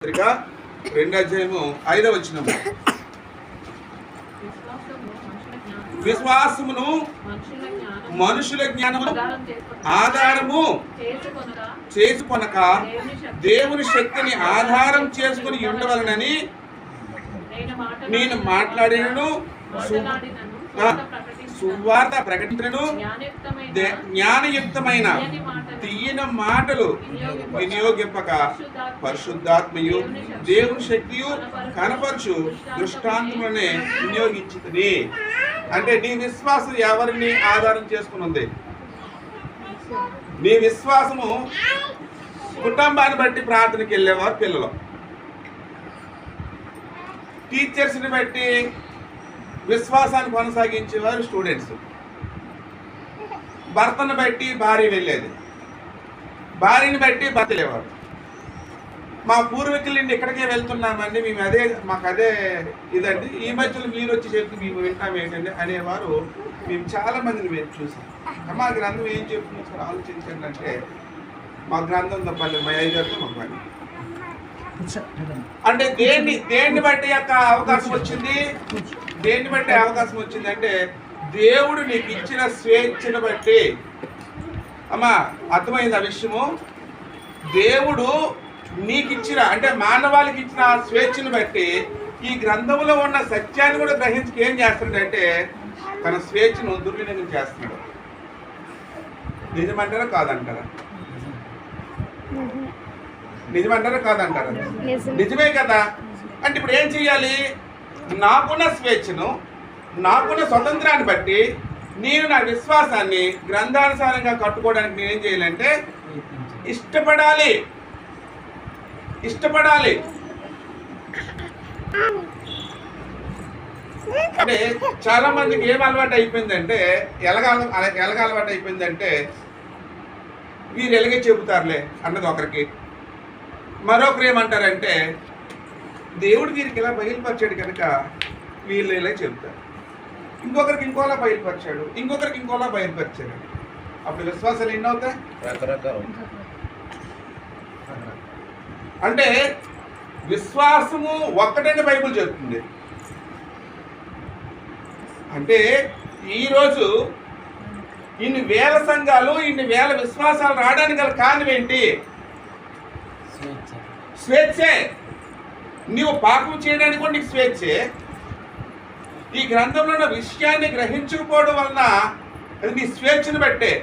2వ అధ్యాయము 5వ వచనము. విశ్వాసమును మనుషుల జ్ఞానము ఆధారము చేసుకొనక దేవుని శక్తిని ఆధారం చేసుకుని ఉండవలనని నేను మాట్లాడినను సువార్త ప్రకటించను జ్ఞానయుక్తమైన తీయన మాటలు వినియోగింపక పరిశుద్ధాత్మయు దేవుని శక్తియు కనపరచు దృష్టాంతములనే వినియోగించుతుంది. అంటే నీ విశ్వాసం ఎవరిని ఆధారం చేసుకుని ఉంది? నీ విశ్వాసము కుటుంబాన్ని బట్టి ప్రార్థనకి వెళ్ళేవారు పిల్లలు, టీచర్స్ని బట్టి విశ్వాసాన్ని కొనసాగించేవారు స్టూడెంట్స్, భర్తను బట్టి భార్య వెళ్ళేది, భార్యని బట్టి భర్త వెళ్ళేవారు. మా పూర్వీకుల నుండి ఇక్కడికే వెళ్తున్నామండి, మేము మాకు అదే ఇదండి, ఈ మధ్యలో మీరు వచ్చి చెప్తే మేము వింటాం ఏంటండి అనేవారు మేము చాలా మందిని మేము చూసాం. మా గ్రంథం ఏం చెప్తున్నాం సార్ ఆలోచించండి అంటే, మా గ్రంథం తప్పండి మా అయ్యగారితో మాకు పని. అంటే దేన్ని బట్టి యొక్క అవకాశం వచ్చింది? దేన్ని బట్టి అవకాశం వచ్చింది అంటే దేవుడు నీకు ఇచ్చిన స్వేచ్ఛను బట్టి. అమ్మా అర్థమైంది ఆ విషయము? దేవుడు నీకు ఇచ్చిన అంటే మానవాళికి ఇచ్చిన స్వేచ్ఛను బట్టి ఈ గ్రంథంలో ఉన్న సత్యాన్ని కూడా గ్రహించి ఏం చేస్తున్నాడంటే తన స్వేచ్ఛను దుర్వినియోగం చేస్తున్నాడు. నిజమంటారా కాదంటారా? నిజమంటారా కాదంటారా? నిజమే కదా. అంటే ఇప్పుడు ఏం చెయ్యాలి? నాకున్న స్వేచ్ఛను, నాకున్న స్వతంత్రాన్ని బట్టి నేను నా విశ్వాసాన్ని గ్రంథానుసారంగా కట్టుకోవడానికి నేనేం చేయాలంటే ఇష్టపడాలి. అంటే చాలా మందికి ఏం అలవాటు అయిపోయిందంటే ఎలాగ అలవాటు అయిపోయిందంటే వీరు ఎలాగే చెబుతారులే అన్నది ఒకరికి, మరొకరు ఏమంటారంటే దేవుడు వీరికి ఇలా బయలుపరిచాడు కనుక వీళ్ళు ఇలా చెబుతారు, ఇంకొకరికి ఇంకోలా బయలుపరిచాడు, ఇంకొకరికి ఇంకోలా బయలుపరిచాడు. అప్పుడు విశ్వాసాలు ఎన్ని అవుతాయి? అంటే విశ్వాసము ఒక్కటంటే బైబిల్ చెప్తుంది. అంటే ఈరోజు ఇన్ని వేల సంఘాలు, ఇన్ని వేల విశ్వాసాలు రావడానికి గల కారణం ఏంటి? స్వేచ్ఛే. నీవు పాపం చేయడానికి కూడా నీకు స్వేచ్ఛే. ఈ గ్రంథంలో ఉన్న విషయాన్ని గ్రహించకపోవడం వలన అది నీ స్వేచ్ఛను బట్టే.